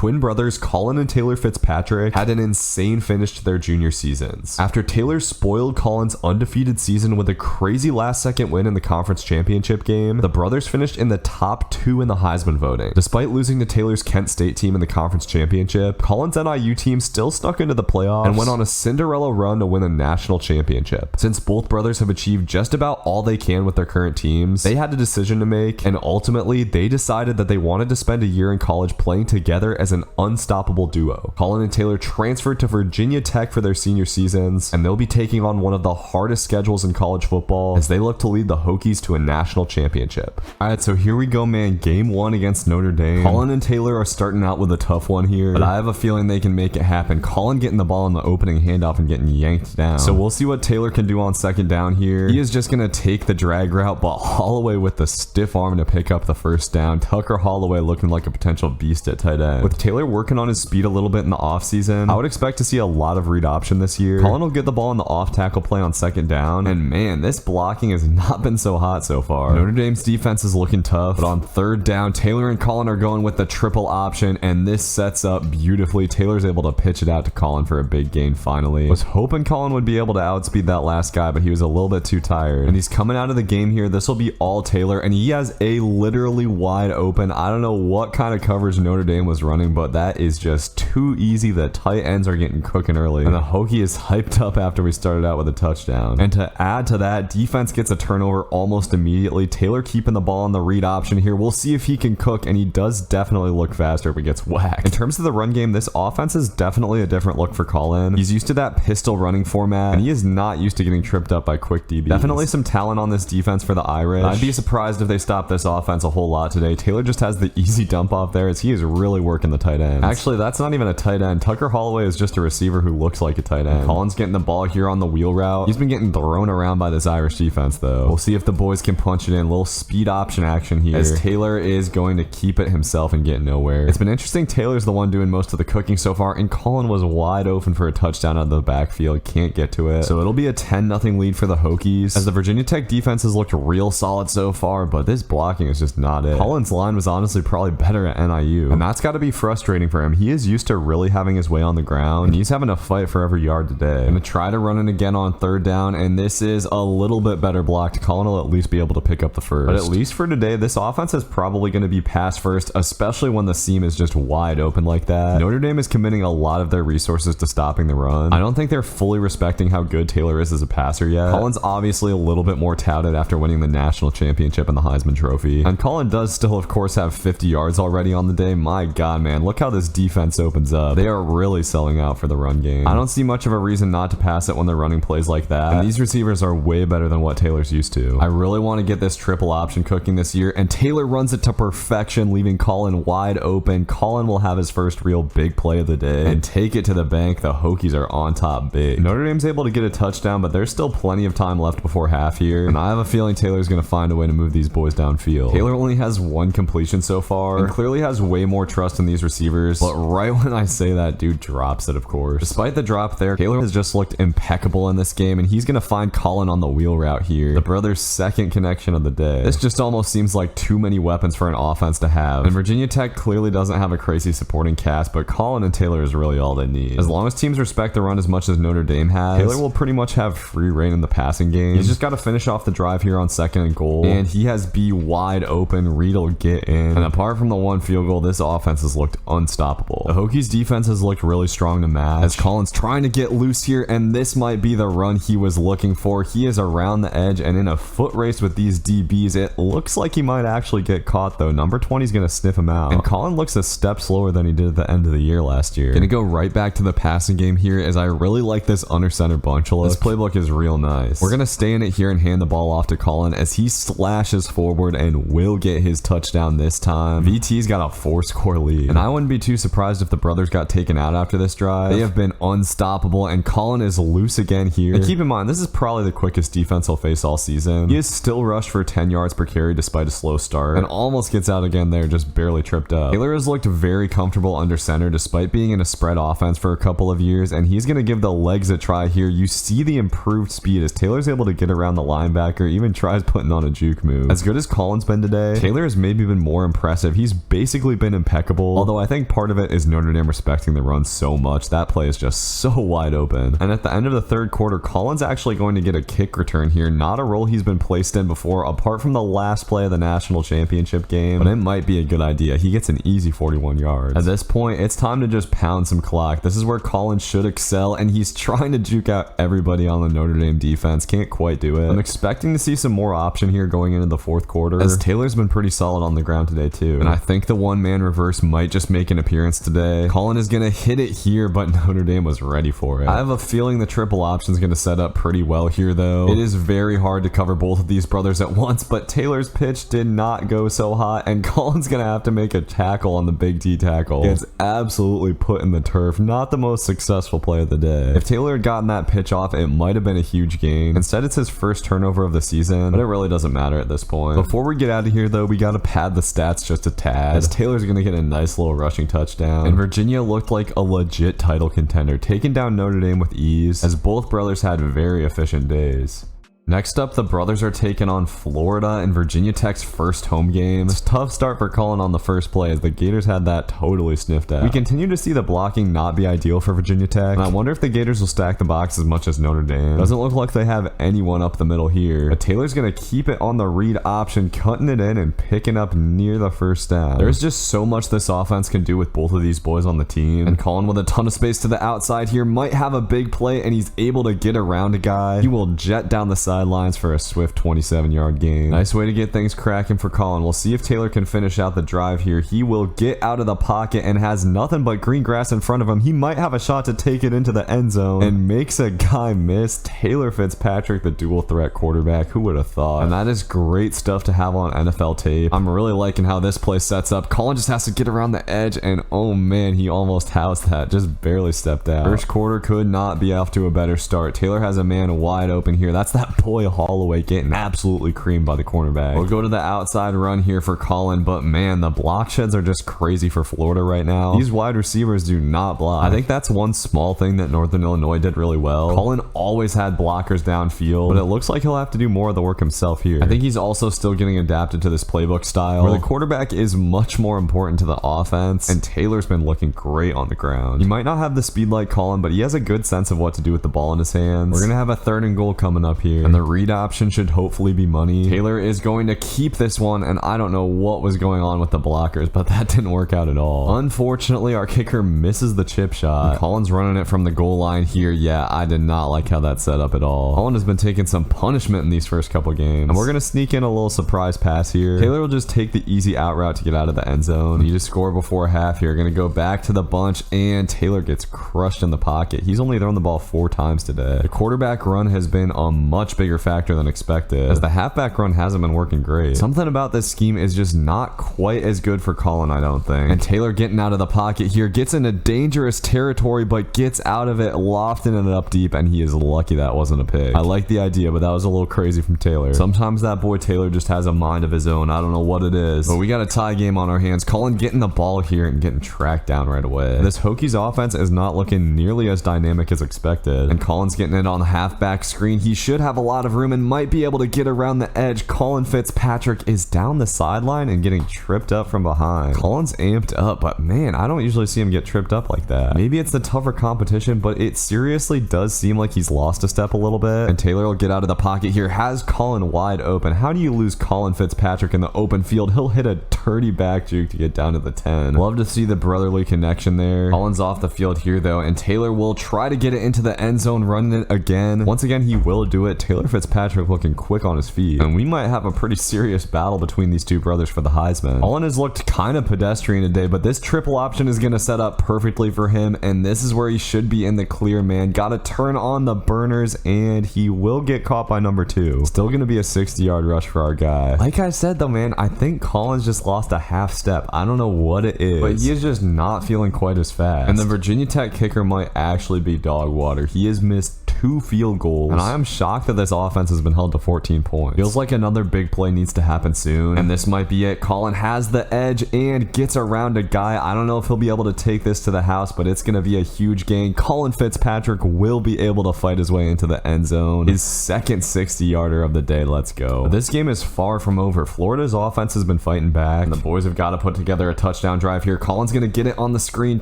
twin brothers Colin and Taylor Fitzpatrick had an insane finish to their junior seasons. After Taylor spoiled Colin's undefeated season with a crazy last-second win in the conference championship game, the brothers finished in the top 2 in the Heisman voting. Despite losing to Taylor's Kent State team in the conference championship, Colin's NIU team still snuck into the playoffs and went on a Cinderella run to win a national championship. Since both brothers have achieved just about all they can with their current teams, they had a decision to make, and ultimately they decided that they wanted to spend a year in college playing together as an unstoppable duo. Colin and Taylor transferred to Virginia Tech for their senior seasons, and they'll be taking on one of the hardest schedules in college football as they look to lead the Hokies to a national championship. Alright, so here we go, man. Game 1 against Notre Dame. Colin and Taylor are starting out with a tough one here, but I have a feeling they can make it happen. Colin getting the ball in the opening handoff and getting yanked down. So we'll see what Taylor can do on second down here. He is just going to take the drag route, but Holloway with the stiff arm to pick up the first down. Tucker Holloway looking like a potential beast at tight end. With Taylor working on his speed a little bit in the offseason, I would expect to see a lot of read option this year. Colin will get the ball in the off tackle play on second down, and man, this blocking has not been so hot so far. Notre Dame's defense is looking tough, but on third down, Taylor and Colin are going with the triple option, and this sets up beautifully. Taylor's able to pitch it out to Colin for a big gain finally. Was hoping Colin would be able to outspeed that last guy, but he was a little bit too tired, and he's coming out of the game here. This will be all Taylor, and he has a literally wide open. I don't know what kind of coverage Notre Dame was running, but that is just too easy. The tight ends are getting cooking early, and the Hokie is hyped up after we started out with a touchdown. And to add to that, defense gets a turnover almost immediately. Taylor keeping the ball on the read option here. We'll see if he can cook, and he does definitely look faster if he gets whacked. In terms of the run game, this offense is definitely a different look for Colin. He's used to that pistol running format, and he is not used to getting tripped up by quick DBs. Definitely some talent on this defense for the Irish. I'd be surprised if they stop this offense a whole lot today. Taylor just has the easy dump off there as he is really working the tight end. Actually, that's not even a tight end. Tucker Holloway is just a receiver who looks like a tight end. Colin's getting the ball here on the wheel route. He's been getting thrown around by this Irish defense though. We'll see if the boys can punch it in. Little speed option action here as Taylor is going to keep it himself and get nowhere. It's been interesting. Taylor's the one doing most of the cooking so far, and Colin was wide open for a touchdown out of the backfield. Can't get to it. So it'll be a 10-0 lead for the Hokies as the Virginia Tech defense has looked real solid so far, but this blocking is just not it. Colin's line was honestly probably better at NIU, and that's got to be frustrating for him. He is used to really having his way on the ground, and he's having to fight for every yard today. Gonna try to run it again on third down, and this is a little bit better blocked. Colin will at least be able to pick up the first. But at least for today, this offense is probably going to be pass first, especially when the seam is just wide open like that. Notre Dame is committing a lot of their resources to stopping the run. I don't think they're fully respecting how good Taylor is as a passer yet. Colin's obviously a little bit more touted after winning the national championship and the Heisman Trophy. And Colin does still, of course, have 50 yards already on the day. My God, man, look how this defense opens up. They are really selling out for the run game. I don't see much of a reason not to pass it when they're running plays like that. And these receivers are way better than what Taylor's used to. I really want to get this triple option cooking this year, and Taylor runs it to perfection, leaving Colin wide open. Colin will have his first real big play of the day and take it to the bank. The Hokies are on top big. Notre Dame's able to get a touchdown, but there's still plenty of time left before half here, and I have a feeling Taylor's going to find a way to move these boys downfield. Taylor only has one completion so far and clearly has way more trust in these receivers, but right when I say that, dude drops it, of course. Despite the drop there, Taylor has just looked impeccable in this game, and he's going to find Colin on the wheel route here. The brothers' second connection of the day. This just almost seems like too many weapons for an offense to have, and Virginia Tech clearly doesn't have a crazy supporting cast, but Colin and Taylor is really all they need. As long as teams respect the run as much as Notre Dame has, Taylor will pretty much have free reign in the passing game. He's just got to finish off the drive here on second and goal, and he has B wide open. Reed will get in, and apart from the one field goal, this offense has looked unstoppable. The Hokies defense has looked really strong to match as Colin's trying to get loose here, and this might be the run he was looking for. He is around the edge and in a foot race with these DBs. It looks like he might actually get caught though. Number 20 is going to sniff him out, and Colin looks a step slower than he did at the end of the year last year. Gonna go right back to the passing game here as I really like this under center bunch look. This playbook is real nice. We're gonna stay in it here and hand the ball off to Colin as he slashes forward and will get his touchdown this time. VT's got a 4-score lead, and I wouldn't be too surprised if the brothers got taken out after this drive. They have been unstoppable, and Colin is loose again here. And keep in mind, this is probably the quickest defense he'll face all season. He is still rushed for 10 yards per carry despite a slow start, and almost gets out again there, just barely tripped up. Taylor has looked very comfortable under center despite being in a spread offense for a couple of years, and he's going to give the legs a try here. You see the improved speed as Taylor's able to get around the linebacker, even tries putting on a juke move. As good as Colin's been today, Taylor has maybe been more impressive. He's basically been impeccable, although Although I think part of it is Notre Dame respecting the run so much. That play is just so wide open. And at the end of the third quarter, Collins actually going to get a kick return here. Not a role he's been placed in before, apart from the last play of the national championship game. But it might be a good idea. He gets an easy 41 yards. At this point, it's time to just pound some clock. This is where Collins should excel, and he's trying to juke out everybody on the Notre Dame defense. Can't quite do it. I'm expecting to see some more option here going into the fourth quarter, as Taylor's been pretty solid on the ground today too. And I think the one-man reverse might just make an appearance today. Collins is going to hit it here, but Notre Dame was ready for it. I have a feeling the triple option is going to set up pretty well here though. It is very hard to cover both of these brothers at once, but Taylor's pitch did not go so hot, and Collins going to have to make a tackle on the big T tackle. It's absolutely put in the turf. Not the most successful play of the day. If Taylor had gotten that pitch off, it might have been a huge gain. Instead, it's his first turnover of the season, but it really doesn't matter at this point. Before we get out of here though, we got to pad the stats just a tad, as Taylor's going to get a nice little rushing touchdown, and Virginia looked like a legit title contender, taking down Notre Dame with ease, as both brothers had very efficient days. Next up, the brothers are taking on Florida in Virginia Tech's first home game. It's a tough start for Colin on the first play, as the Gators had that totally sniffed out. We continue to see the blocking not be ideal for Virginia Tech, and I wonder if the Gators will stack the box as much as Notre Dame. Doesn't look like they have anyone up the middle here, but Taylor's going to keep it on the read option, cutting it in and picking up near the first down. There's just so much this offense can do with both of these boys on the team, and Colin with a ton of space to the outside here might have a big play, and he's able to get around a guy. He will jet down the sidelines for a swift 27-yard gain. Nice way to get things cracking for Colin. We'll see if Taylor can finish out the drive here. He will get out of the pocket and has nothing but green grass in front of him. He might have a shot to take it into the end zone and makes a guy miss. Taylor Fitzpatrick, the dual threat quarterback. Who would have thought? And that is great stuff to have on NFL tape. I'm really liking how this play sets up. Colin just has to get around the edge, and oh man, he almost housed that. Just barely stepped out. First quarter could not be off to a better start. Taylor has a man wide open here. That's that boy Holloway getting absolutely creamed by the cornerback. We'll go to the outside run here for Colin, but man, the block sheds are just crazy for Florida right now. These wide receivers do not block. I think that's one small thing that Northern Illinois did really well. Colin always had blockers downfield, but it looks like he'll have to do more of the work himself here. I think he's also still getting adapted to this playbook style, where the quarterback is much more important to the offense, and Taylor's been looking great on the ground. He might not have the speed like Colin, but he has a good sense of what to do with the ball in his hands. We're gonna have a 3rd and goal coming up here, and the read option should hopefully be money. Taylor is going to keep this one, and I don't know what was going on with the blockers, but that didn't work out at all. Unfortunately, our kicker misses the chip shot. And Colin's running it from the goal line here. Yeah, I did not like how that set up at all. Colin has been taking some punishment in these first couple games, and we're going to sneak in a little surprise pass here. Taylor will just take the easy out route to get out of the end zone. Need to score before half here. Going to go back to the bunch, and Taylor gets crushed in the pocket. He's only thrown the ball 4 times today. The quarterback run has been a much bigger factor than expected, as the halfback run hasn't been working great. Something about this scheme is just not quite as good for Colin, I don't think. And Taylor getting out of the pocket here, gets into dangerous territory, but gets out of it, lofting it up deep, and he is lucky that wasn't a pick. I like the idea, but that was a little crazy from Taylor. Sometimes that boy Taylor just has a mind of his own. I don't know what it is, but we got a tie game on our hands. Colin getting the ball here and getting tracked down right away. This Hokies offense is not looking nearly as dynamic as expected, and Colin's getting it on the halfback screen. He should have a lot of room and might be able to get around the edge. Colin Fitzpatrick is down the sideline and getting tripped up from behind. Colin's amped up, but man, I don't usually see him get tripped up like that. Maybe it's the tougher competition, but it seriously does seem like he's lost a step a little bit. And Taylor will get out of the pocket here, has Colin wide open. How do you lose Colin Fitzpatrick in the open field? He'll hit a dirty back juke to get down to the 10. Love to see the brotherly connection there. Colin's off the field here though, and Taylor will try to get it into the end zone, running it again. Once again, he will do it. Taylor Fitzpatrick looking quick on his feet, and we might have a pretty serious battle between these two brothers for the Heisman. Colin has looked kind of pedestrian today, but this triple option is going to set up perfectly for him, and this is where he should be in the clear, man. Got to turn on the burners, and he will get caught by number 2. Still going to be a 60-yard rush for our guy. Like I said though, man, I think Colin's just lost a half step. I don't know what it is, but he is just not feeling quite as fast. And the Virginia Tech kicker might actually be dog water. He has missed 2 field goals. And I am shocked that this offense has been held to 14 points. Feels like another big play needs to happen soon. And this might be it. Colin has the edge and gets around a guy. I don't know if he'll be able to take this to the house, but it's going to be a huge gain. Colin Fitzpatrick will be able to fight his way into the end zone. His second 60-yarder of the day. Let's go. But this game is far from over. Florida's offense has been fighting back, and the boys have got to put together a touchdown drive here. Colin's going to get it on the screen,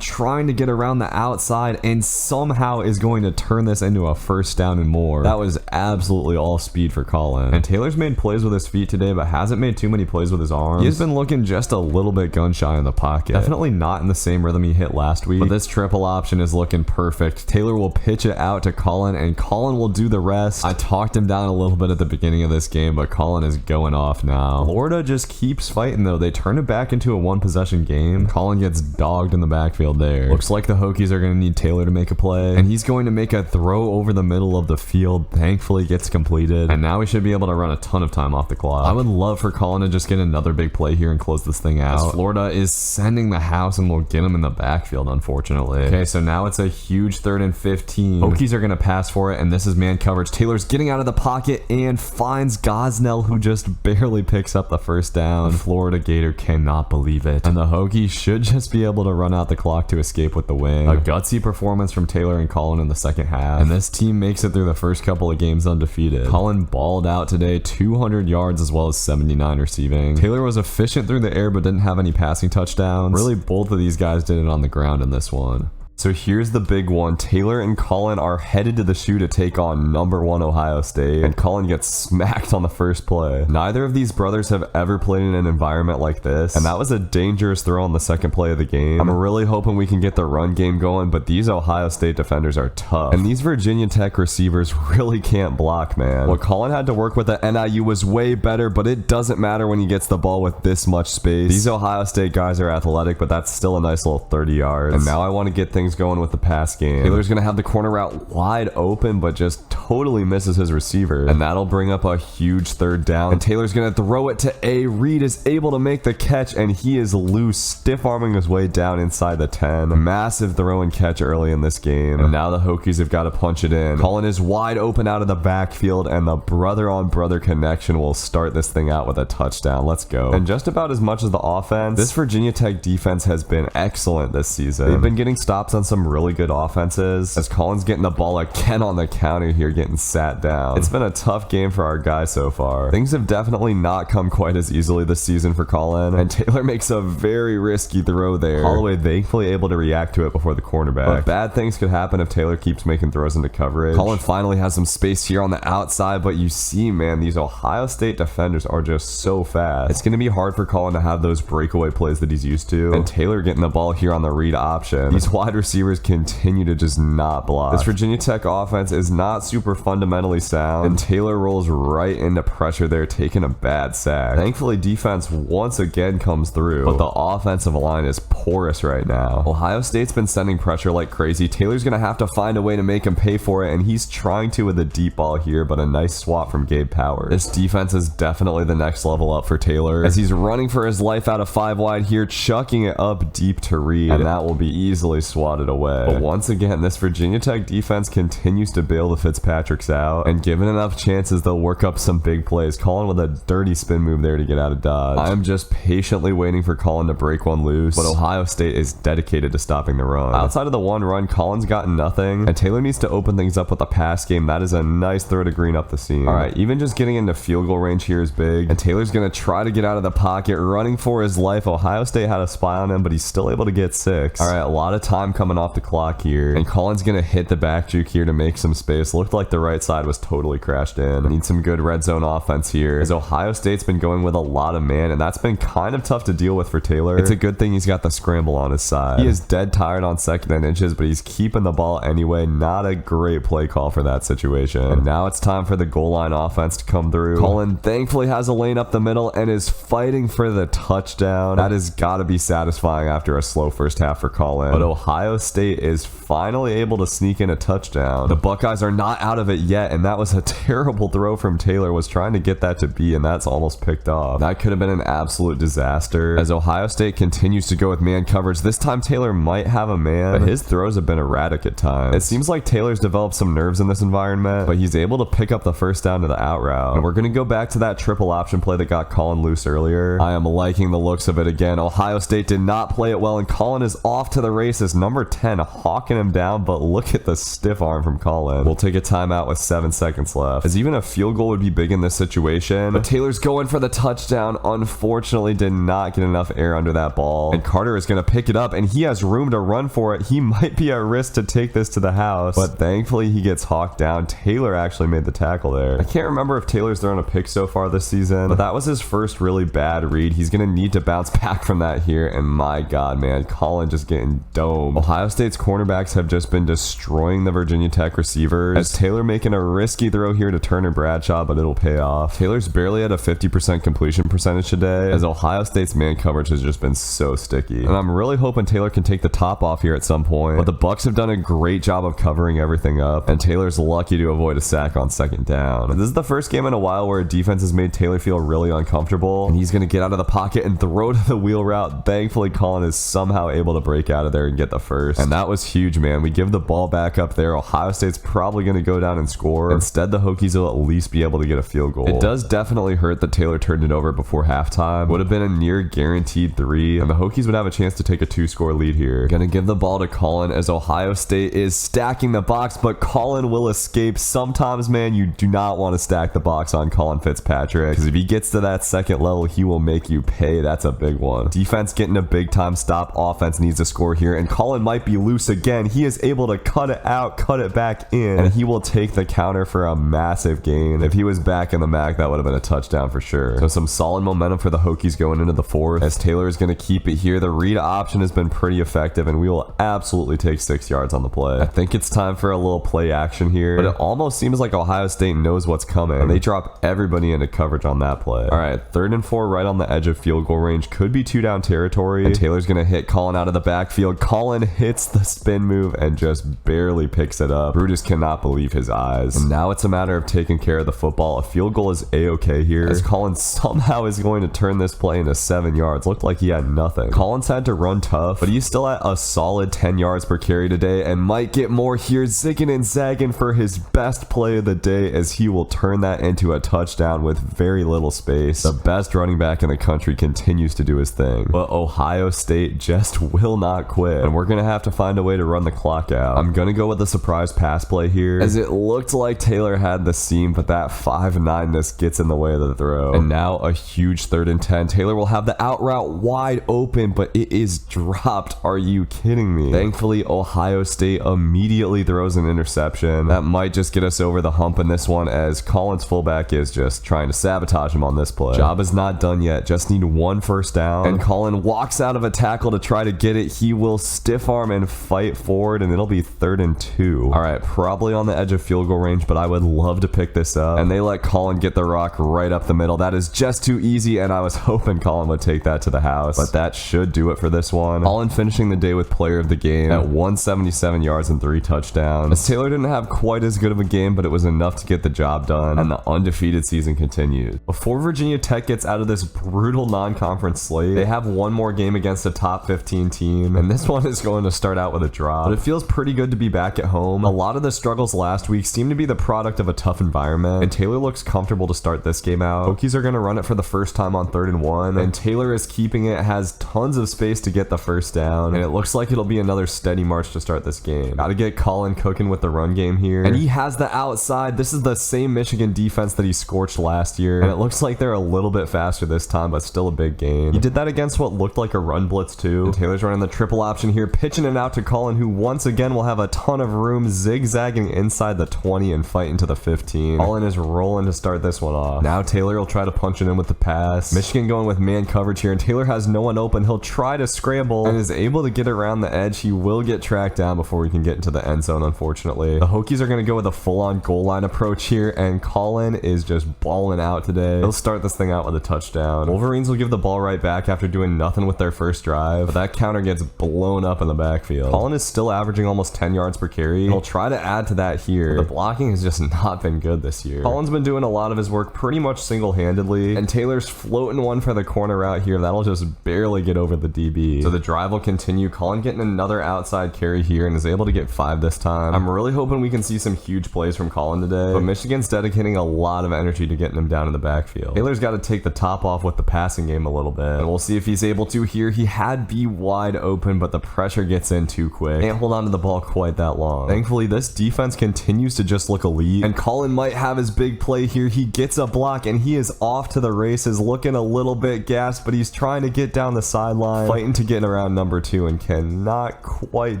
trying to get around the outside, and somehow is going to turn this into a first down and more. That was absolutely all speed for Colin. And Taylor's made plays with his feet today, but hasn't made too many plays with his arms. He's been looking just a little bit gun shy in the pocket. Definitely not in the same rhythm he hit last week, but this triple option is looking perfect. Taylor will pitch it out to Colin, and Colin will do the rest. I talked him down a little bit at the beginning of this game, but Colin is going off now. Florida just keeps fighting though. They turn it back into a 1-possession game. Colin gets dogged in the backfield there. Looks like the Hokies are going to need Taylor to make a play, and he's going to make a throw over the middle of the field. Thankfully gets completed, and now we should be able to run a ton of time off the clock. I would love for Colin to just get another big play here and close this thing out, as Florida is sending the house and will get him in the backfield, unfortunately. Okay, so now it's a huge 3rd and 15. Hokies are going to pass for it, and this is man coverage. Taylor's getting out of the pocket and finds Gosnell, who just barely picks up the first down. The Florida Gator cannot believe it, and the Hokies should just be able to run out the clock to escape with the win. A gutsy performance from Taylor and Colin in the second half, and this team makes it through the first couple of games undefeated. Colin balled out today, 200 yards as well as 79 receiving. Taylor was efficient through the air but didn't have any passing touchdowns. Really, both of these guys did it on the ground in this one. So here's the big one. Taylor and Colin are headed to the shoe to take on #1 Ohio State, and Colin gets smacked on the first play. Neither of these brothers have ever played in an environment like this, and that was a dangerous throw on the second play of the game. I'm really hoping we can get the run game going, but these Ohio State defenders are tough, and these Virginia Tech receivers really can't block, man. What Colin had to work with at NIU was way better, but it doesn't matter when he gets the ball with this much space. These Ohio State guys are athletic, but that's still a nice little 30 yards. And now I want to get things going with the pass game. Taylor's gonna have the corner route wide open, but just totally misses his receiver, and that'll bring up a huge 3rd down. And Taylor's gonna throw it to A. Reed is able to make the catch, and he is loose, stiff arming his way down inside the 10. A massive throw and catch early in this game, and now the Hokies have got to punch it in. Colin is wide open out of the backfield, and the brother-on-brother connection will start this thing out with a touchdown. Let's go. And just about as much as the offense, this Virginia Tech defense has been excellent this season. They've been getting stops on some really good offenses, as Colin's getting the ball again on the counter here, getting sat down. It's been a tough game for our guy so far. Things have definitely not come quite as easily this season for Colin, and Taylor makes a very risky throw there. Holloway thankfully able to react to it before the cornerback. But bad things could happen if Taylor keeps making throws into coverage. Colin finally has some space here on the outside, but you see, man, these Ohio State defenders are just so fast. It's going to be hard for Colin to have those breakaway plays that he's used to, and Taylor getting the ball here on the read option. These wide receivers continue to just not block. This Virginia Tech offense is not super fundamentally sound, and Taylor rolls right into pressure there, taking a bad sack. Thankfully, defense once again comes through, but the offensive line is porous right now. Ohio State's been sending pressure like crazy. Taylor's gonna have to find a way to make him pay for it, and he's trying to with a deep ball here, but a nice swap from Gabe Powers. This defense is definitely the next level up for Taylor, as he's running for his life out of 5 wide here, chucking it up deep to Reed, and that will be easily swatted away. But once again, this Virginia Tech defense continues to bail the Fitzpatricks out, and given enough chances, they'll work up some big plays. Colin with a dirty spin move there to get out of dodge. I'm just patiently waiting for Colin to break one loose, but Ohio State is dedicated to stopping the run. Outside of the one run, Colin's gotten nothing, and Taylor needs to open things up with a pass game. That is a nice throw to Green up the seam. Alright, even just getting into field goal range here is big, and Taylor's gonna try to get out of the pocket, running for his life. Ohio State had a spy on him, but he's still able to get 6. Alright, a lot of time coming off the clock here, and Colin's gonna hit the back juke here to make some space. Looked like the right side was totally crashed in. Need some good red zone offense here, as Ohio State's been going with a lot of man, and that's been kind of tough to deal with for Taylor. It's a good thing he's got the scramble on his side. He is dead tired on 2nd and inches, but he's keeping the ball anyway. Not a great play call for that situation. And now it's time for the goal line offense to come through. Colin thankfully has a lane up the middle and is fighting for the touchdown. That has got to be satisfying after a slow first half for Colin. But Ohio Ohio State is finally able to sneak in a touchdown. The Buckeyes are not out of it yet, and that was a terrible throw from Taylor. Was trying to get that to be, and that's almost picked off. That could have been an absolute disaster. As Ohio State continues to go with man coverage, this time Taylor might have a man, but his throws have been erratic at times. It seems like Taylor's developed some nerves in this environment, but he's able to pick up the first down to the out route. And we're going to go back to that triple option play that got Colin loose earlier. I am liking the looks of it again. Ohio State did not play it well, and Colin is off to the races. Number 10 hawking him down, but look at the stiff arm from Colin. We'll take a timeout with 7 seconds left, as even a field goal would be big in this situation. But Taylor's going for the touchdown. Unfortunately, did not get enough air under that ball, and Carter is going to pick it up, and he has room to run for it. He might be at risk to take this to the house, but thankfully he gets hawked down. Taylor actually made the tackle there. I can't remember if Taylor's thrown a pick so far this season, but that was his first really bad read. He's going to need to bounce back from that here, and my god, man, Colin just getting domed. Ohio State's cornerbacks have just been destroying the Virginia Tech receivers, as Taylor making a risky throw here to Turner Bradshaw, but it'll pay off. Taylor's barely at a 50% completion percentage today, as Ohio State's man coverage has just been so sticky. And I'm really hoping Taylor can take the top off here at some point, but the Bucs have done a great job of covering everything up, and Taylor's lucky to avoid a sack on second down. And this is the first game in a while where a defense has made Taylor feel really uncomfortable, and he's going to get out of the pocket and throw to the wheel route. Thankfully, Colin is somehow able to break out of there and get the first, and that was huge, man. We give the ball back up there. Ohio State's probably going to go down and score. Instead, the Hokies will at least be able to get a field goal. It does definitely hurt that Taylor turned it over before halftime. Would have been a near guaranteed 3, and the Hokies would have a chance to take a 2-score lead here. Gonna give the ball to Colin as Ohio State is stacking the box, but Colin will escape. Sometimes, man, you do not want to stack the box on Colin Fitzpatrick, because if he gets to that second level, he will make you pay. That's a big one. Defense getting a big time stop. Offense needs to score here, and Colin might be loose again. He is able to cut it out, cut it back in, and he will take the counter for a massive gain. If he was back in the MAC, that would have been a touchdown for sure. So some solid momentum for the Hokies going into the fourth, as Taylor is going to keep it here. The read option has been pretty effective, and we will absolutely take 6 yards on the play. I think it's time for a little play action here, but it almost seems like Ohio State knows what's coming, and they drop everybody into coverage on that play. All right, 3rd and 4 right on the edge of field goal range. Could be 2-down territory, and Taylor's going to hit Colin out of the backfield. Colin hits the spin move and just barely picks it up. Brutus cannot believe his eyes, and now it's a matter of taking care of the football. A field goal is a-okay here, as Colin somehow is going to turn this play into 7 yards. Looked like he had nothing. Colin's had to run tough, but he's still at a solid 10 yards per carry today, and might get more here. Zigging and zagging for his best play of the day, as he will turn that into a touchdown with very little space. The best running back in the country continues to do his thing, but Ohio State just will not quit, and we're gonna have to find a way to run the clock out. I'm gonna go with a surprise pass play here, as it looked like Taylor had the seam, but that 5'9"ness gets in the way of the throw. And now a huge 3rd and 10. Taylor will have the out route wide open, but it is dropped. Are you kidding me? Thankfully, Ohio State immediately throws an interception. That might just get us over the hump in this one, as Colin's fullback is just trying to sabotage him on this play. Job is not done yet. Just need 1 first down, and Colin walks out of a tackle to try to get it. He will stiff arm and fight forward, and it'll be 3rd and 2. All right, probably on the edge of field goal range, but I would love to pick this up, and they let Colin get the rock right up the middle. That is just too easy, and I was hoping Colin would take that to the house, but that should do it for this one. Colin finishing the day with player of the game at 177 yards and 3 touchdowns. As Taylor didn't have quite as good of a game, but it was enough to get the job done, and the undefeated season continues. Before Virginia Tech gets out of this brutal non-conference slate, they have one more game against a top 15 team, and this one is going to start out with a draw, but it feels pretty good to be back at home. A lot of the struggles last week seem to be the product of a tough environment, and Taylor looks comfortable to start this game out. Hokies are going to run it for the first time on 3rd and 1, and Taylor is keeping it, has tons of space to get the first down, and it looks like it'll be another steady march to start this game. Got to get Colin cooking with the run game here, and he has the outside. This is the same Michigan defense that he scorched last year, and it looks like they're a little bit faster this time, but still a big gain. He did that against what looked like a run blitz too, and Taylor's running the triple option here, pitching it out to Colin, who once again will have a ton of room, zigzagging inside the 20 and fighting to the 15. Colin is rolling to start this one off. Now Taylor will try to punch it in with the pass. Michigan going with man coverage here, and Taylor has no one open. He'll try to scramble and is able to get around the edge. He will get tracked down before we can get into the end zone, unfortunately. The Hokies are going to go with a full-on goal line approach here, and Colin is just balling out today. He'll start this thing out with a touchdown. Wolverines will give the ball right back after doing nothing with their first drive, but that counter gets blown up in the backfield. Colin is still averaging almost 10 yards per carry. He'll try to add to that here. But the blocking has just not been good this year. Colin's been doing a lot of his work pretty much single-handedly, and Taylor's floating one for the corner route here. That'll just barely get over the DB. So the drive will continue. Colin getting another outside carry here and is able to get 5 this time. I'm really hoping we can see some huge plays from Colin today, but Michigan's dedicating a lot of energy to getting him down in the backfield. Taylor's got to take the top off with the passing game a little bit, and we'll see if he's able to here. He had B wide open, but the pressure gets in too quick. Can't hold on to the ball quite that long. Thankfully, this defense continues to just look elite, and Colin might have his big play here. He gets a block, and he is off to the races, looking a little bit gassed, but he's trying to get down the sideline, fighting to get around number 2, and cannot quite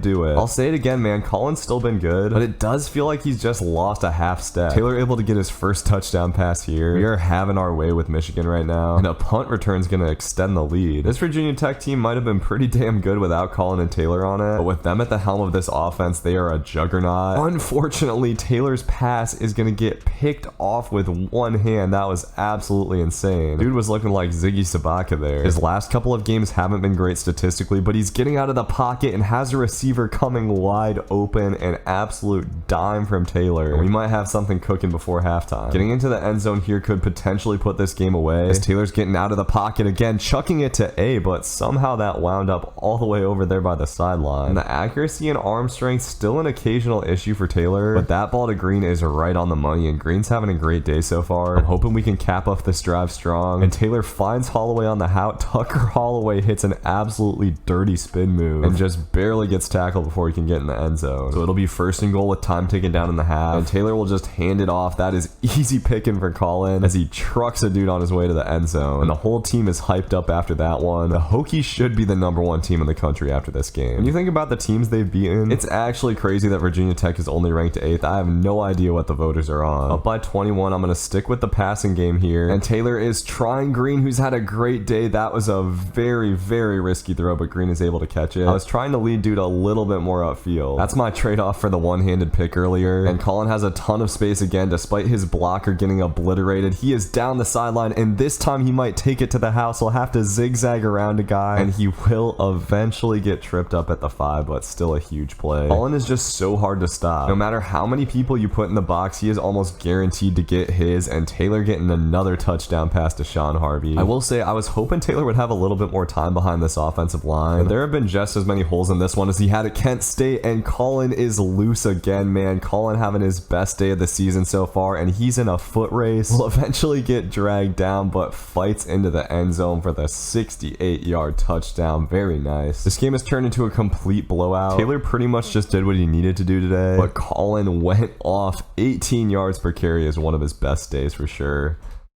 do it. I'll say it again, man. Colin's still been good, but it does feel like he's just lost a half step. Taylor able to get his first touchdown pass here. We are having our way with Michigan right now, and a punt return is going to extend the lead. This Virginia Tech team might have been pretty damn good without Colin and Taylor on it, but with them at the helm of this offense, they are a juggernaut. Unfortunately, Taylor's pass is going to get picked off with one hand. That was absolutely insane. Dude was looking like Ziggy Sabaka there. His last couple of games haven't been great statistically, but he's getting out of the pocket and has a receiver coming wide open. An absolute dime from Taylor. We might have something cooking before halftime. Getting into the end zone here could potentially put this game away, as Taylor's getting out of the pocket again, chucking it to A, but somehow that wound up all the way over there by the sideline. And the accuracy and arm strength still an occasional issue for Taylor, but that ball to Green is right on the money, and Green's having a great day so far. I'm hoping we can cap off this drive strong, and Taylor finds Holloway on the hout. Tucker Holloway hits an absolutely dirty spin move and just barely gets tackled before he can get in the end zone. So it'll be 1st and goal with time ticking down in the half, and Taylor will just hand it off. That is easy picking for Colin as he trucks a dude on his way to the end zone, and the whole team is hyped up after that one. The Hokies should be the #1 team in the country after this game. When you think about the teams they've beaten, it's actually crazy that Virginia Tech is only ranked 8th. I have no idea what the voters are on. Up by 21, I'm going to stick with the passing game here, and Taylor is trying Green, who's had a great day. That was a very, very risky throw, but Green is able to catch it. I was trying to lead dude a little bit more upfield. That's my trade-off for the one-handed pick earlier, and Colin has a ton of space again despite his blocker getting obliterated. He is down the sideline, and this time he might take it to the house. He'll have to zigzag around a guy, and he will eventually get tripped up at the 5, but still a huge play. Colin is just so hard to stop. No matter how many people you put in the box, he is almost guaranteed to get his, and Taylor getting another touchdown pass to Sean Harvey. I will say I was hoping Taylor would have a little bit more time behind this offensive line, but there have been just as many holes in this one as he had at Kent State, and Colin is loose again, man. Colin having his best day of the season so far, and he's in a foot race. Will eventually get dragged down, but fights into the end zone for the 68-yard touchdown. Very nice. This game has turned into a complete blowout. Taylor pretty much just did what he needed to do today, but Colin went off. 18 yards per carry is one of his best days for sure.